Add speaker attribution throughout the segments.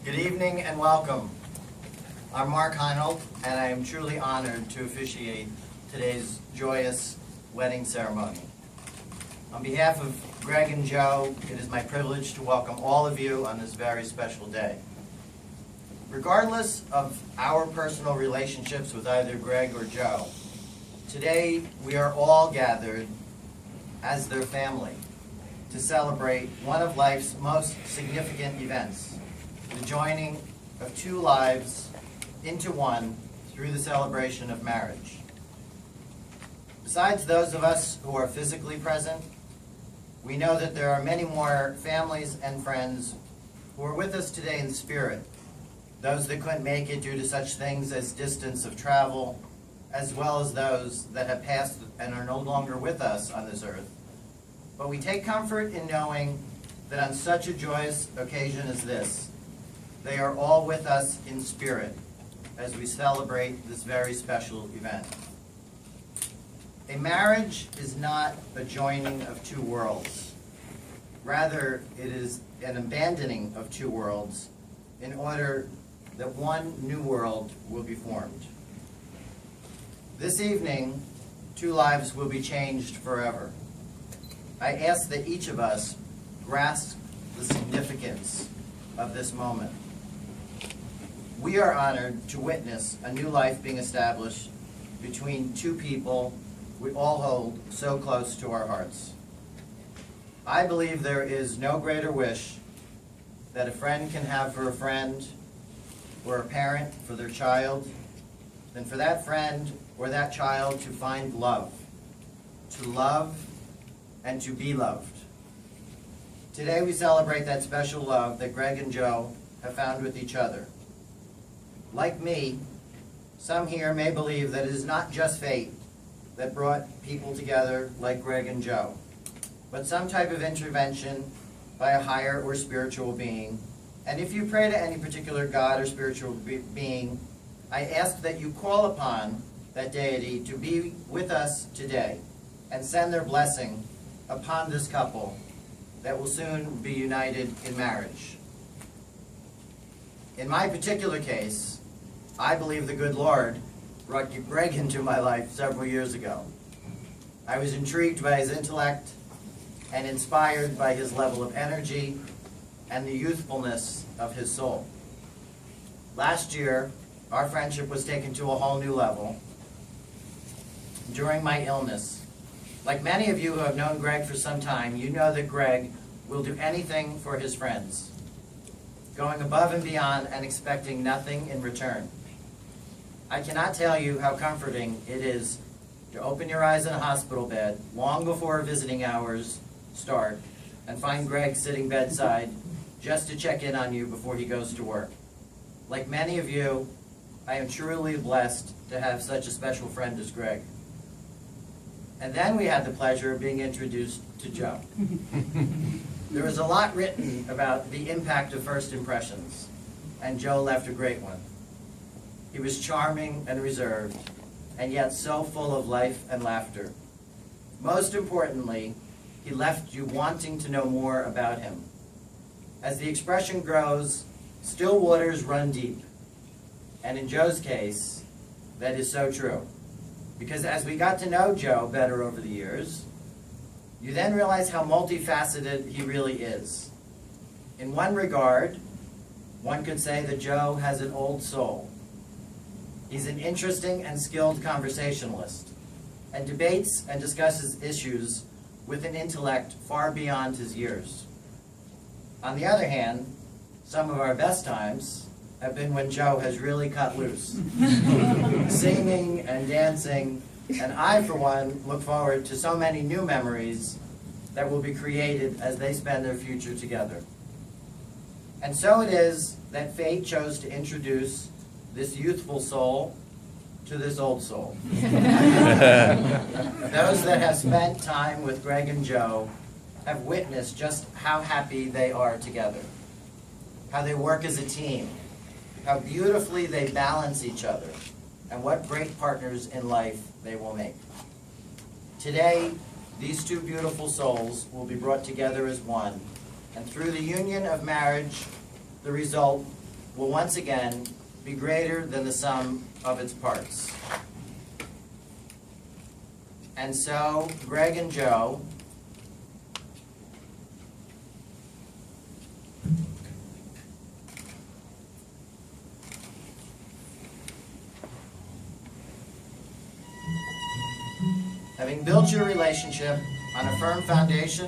Speaker 1: Good evening and welcome. I'm Mark Heinold, and I am truly honored to officiate today's joyous wedding ceremony. On behalf of Greg and Joe, it is my privilege to welcome all of you on this very special day. Regardless of our personal relationships with either Greg or Joe, today we are all gathered as their family to celebrate one of life's most significant events, the joining of two lives into one through the celebration of marriage. Besides those of us who are physically present, we know that there are many more families and friends who are with us today in spirit, those that couldn't make it due to such things as distance of travel, as well as those that have passed and are no longer with us on this earth. But we take comfort in knowing that on such a joyous occasion as this, they are all with us in spirit as we celebrate this very special event. A marriage is not a joining of two worlds. Rather, it is an abandoning of two worlds in order that one new world will be formed. This evening, two lives will be changed forever. I ask that each of us grasp the significance of this moment. We are honored to witness a new life being established between two people we all hold so close to our hearts. I believe there is no greater wish that a friend can have for a friend or a parent for their child than for that friend or that child to find love, to love and to be loved. Today we celebrate that special love that Greg and Joe have found with each other. Like me, some here may believe that it is not just fate that brought people together like Greg and Joe, but some type of intervention by a higher or spiritual being. And if you pray to any particular God or spiritual being, I ask that you call upon that deity to be with us today and send their blessing upon this couple that will soon be united in marriage. In my particular case, I believe the good Lord brought Greg into my life several years ago. I was intrigued by his intellect and inspired by his level of energy and the youthfulness of his soul. Last year, our friendship was taken to a whole new level during my illness. Like many of you who have known Greg for some time, you know that Greg will do anything for his friends, going above and beyond and expecting nothing in return. I cannot tell you how comforting it is to open your eyes in a hospital bed long before visiting hours start and find Greg sitting bedside just to check in on you before he goes to work. Like many of you, I am truly blessed to have such a special friend as Greg. And then we had the pleasure of being introduced to Joe. There was a lot written about the impact of first impressions, and Joe left a great one. He was charming and reserved, and yet so full of life and laughter. Most importantly, he left you wanting to know more about him. As the expression grows, still waters run deep. And in Joe's case, that is so true. Because as we got to know Joe better over the years, you then realize how multifaceted he really is. In one regard, one could say that Joe has an old soul. He's an interesting and skilled conversationalist, and debates and discusses issues with an intellect far beyond his years. On the other hand, some of our best times have been when Joe has really cut loose, singing and dancing, and I, for one, look forward to so many new memories that will be created as they spend their future together. And so it is that fate chose to introduce this youthful soul to this old soul. Those that have spent time with Greg and Joe have witnessed just how happy they are together, how they work as a team, how beautifully they balance each other, and what great partners in life they will make. Today, these two beautiful souls will be brought together as one, and through the union of marriage, the result will once again be greater than the sum of its parts. And so, Greg and Joe, having built your relationship on a firm foundation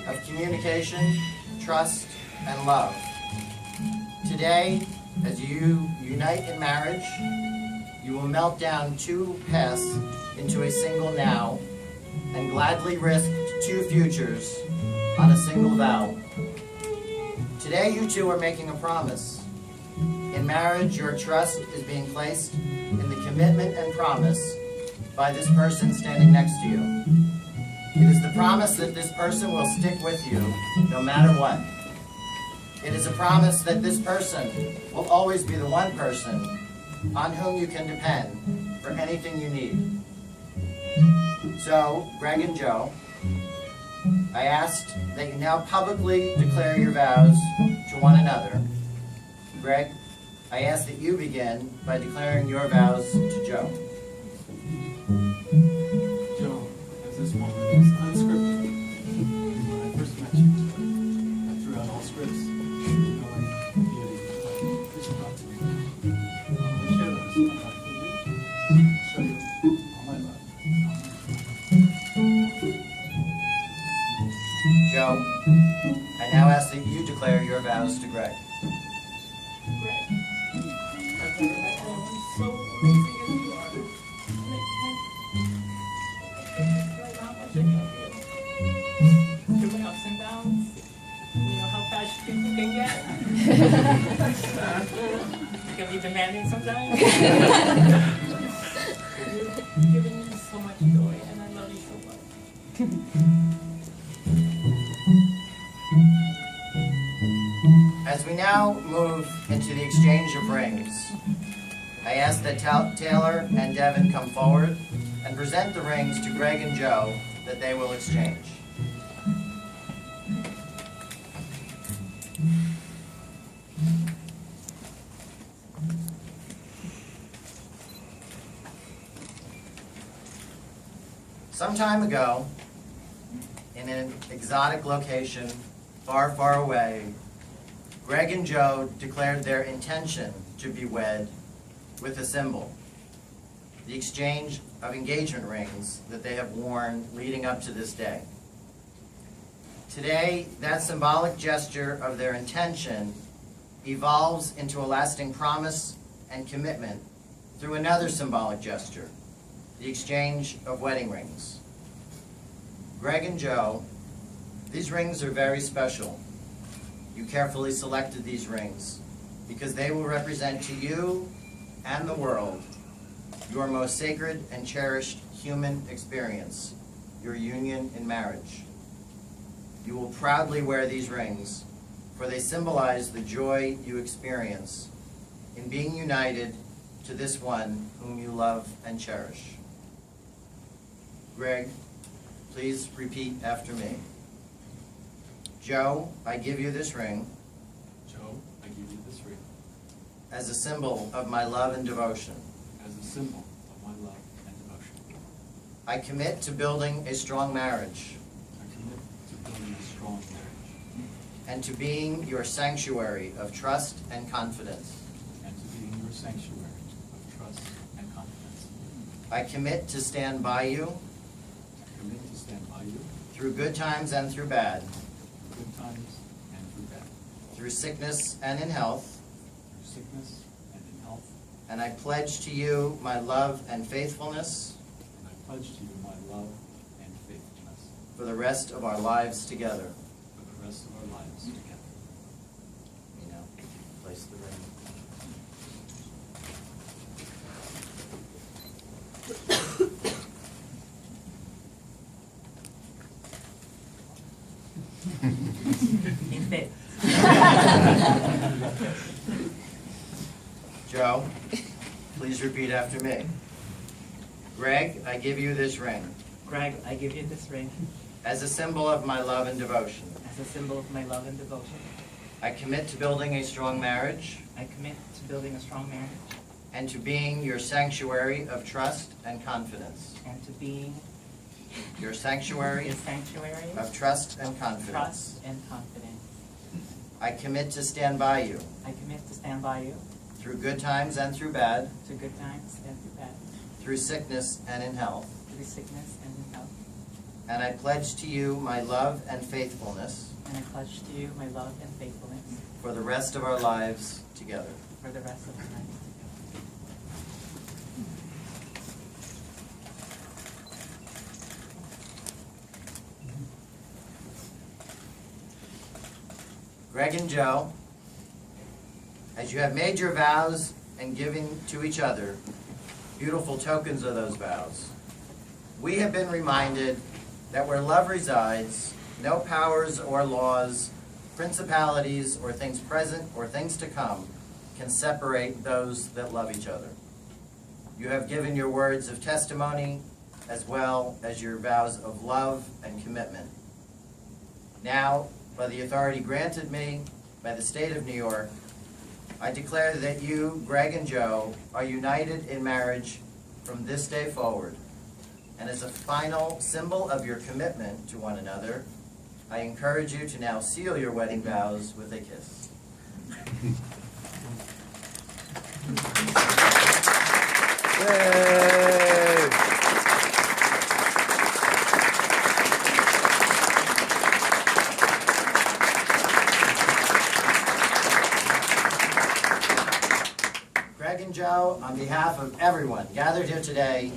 Speaker 1: of communication, trust, and love, today, as you unite in marriage, you will melt down two paths into a single now and gladly risk two futures on a single vow. Today, you two are making a promise. In marriage, your trust is being placed in the commitment and promise by this person standing next to you. It is the promise that this person will stick with you no matter what. It is a promise that this person will always be the one person on whom you can depend for anything you need. So, Greg and Joe, I asked that you now publicly declare your vows to one another. Greg, I ask that you begin by declaring your vows to Joe.
Speaker 2: Joe, as this moment is unscripted, when I first met you, I threw out all scripts, knowing the beauty of what you brought to me. I want to share those with you. Show you all my love.
Speaker 1: Joe, I now ask that you declare your vows to Greg.
Speaker 3: Greg, I've never met anyone so amazing as you are. Right now, much I love you. Through my ups and downs, you know how fast people can get. It can be demanding sometimes. You've given me so much joy, and I love you so much.
Speaker 1: As we now move into the exchange of rings, I ask that Taylor and Devin come forward and present the rings to Greg and Joe that they will exchange. Some time ago, in an exotic location far, far away, Greg and Joe declared their intention to be wed with a symbol, the exchange of engagement rings that they have worn leading up to this day. Today, that symbolic gesture of their intention evolves into a lasting promise and commitment through another symbolic gesture, the exchange of wedding rings. Greg and Joe, these rings are very special. You carefully selected these rings because they will represent to you and the world your most sacred and cherished human experience, your union in marriage. You will proudly wear these rings, for they symbolize the joy you experience in being united to this one whom you love and cherish. Greg, please repeat after me. Joe, I give you this ring
Speaker 2: Joe, I give you this ring
Speaker 1: as a symbol of my love and devotion.
Speaker 2: as a symbol of my love and devotion.
Speaker 1: I commit to building a strong marriage
Speaker 2: I commit to building a strong marriage
Speaker 1: and to being your sanctuary of trust and confidence.
Speaker 2: and to being your sanctuary of trust and confidence.
Speaker 1: I commit to stand by you
Speaker 2: I commit to stand by you
Speaker 1: through good times and through bad,
Speaker 2: through good times and through bad,
Speaker 1: through sickness and in health,
Speaker 2: through sickness and in health,
Speaker 1: and I pledge to you my love and faithfulness
Speaker 2: and I pledge to you my love and faithfulness
Speaker 1: for the rest of our lives together.
Speaker 2: for the rest of our lives together.
Speaker 1: You know, place the ring.
Speaker 3: It fits.
Speaker 1: Joe, please repeat after me. Greg, I give you this ring
Speaker 3: Greg, I give you this ring
Speaker 1: as a symbol of my love and devotion.
Speaker 3: as a symbol of my love and devotion.
Speaker 1: I commit to building a strong marriage
Speaker 3: I commit to building a strong marriage
Speaker 1: and to being your sanctuary of trust and confidence.
Speaker 3: and to being
Speaker 1: Your sanctuary
Speaker 3: a sanctuary
Speaker 1: of trust and
Speaker 3: of
Speaker 1: confidence.
Speaker 3: trust and confidence.
Speaker 1: I commit to stand by you
Speaker 3: I commit to stand by you
Speaker 1: through good times and through bad,
Speaker 3: through good times and through bad,
Speaker 1: through sickness and in health.
Speaker 3: through sickness and in health.
Speaker 1: And I pledge to you my love and faithfulness
Speaker 3: And I pledge to you my love and faithfulness
Speaker 1: for the rest of our lives together.
Speaker 3: for the rest of our lives.
Speaker 1: Greg and Joe, as you have made your vows and given to each other beautiful tokens of those vows, we have been reminded that where love resides, no powers or laws, principalities or things present or things to come can separate those that love each other. You have given your words of testimony as well as your vows of love and commitment. Now, by the authority granted me by the state of New York, I declare that you, Greg and Joe, are united in marriage from this day forward. And as a final symbol of your commitment to one another, I encourage you to now seal your wedding vows with a kiss. Greg and Joe, on behalf of everyone gathered here today,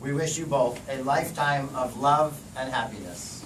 Speaker 1: we wish you both a lifetime of love and happiness.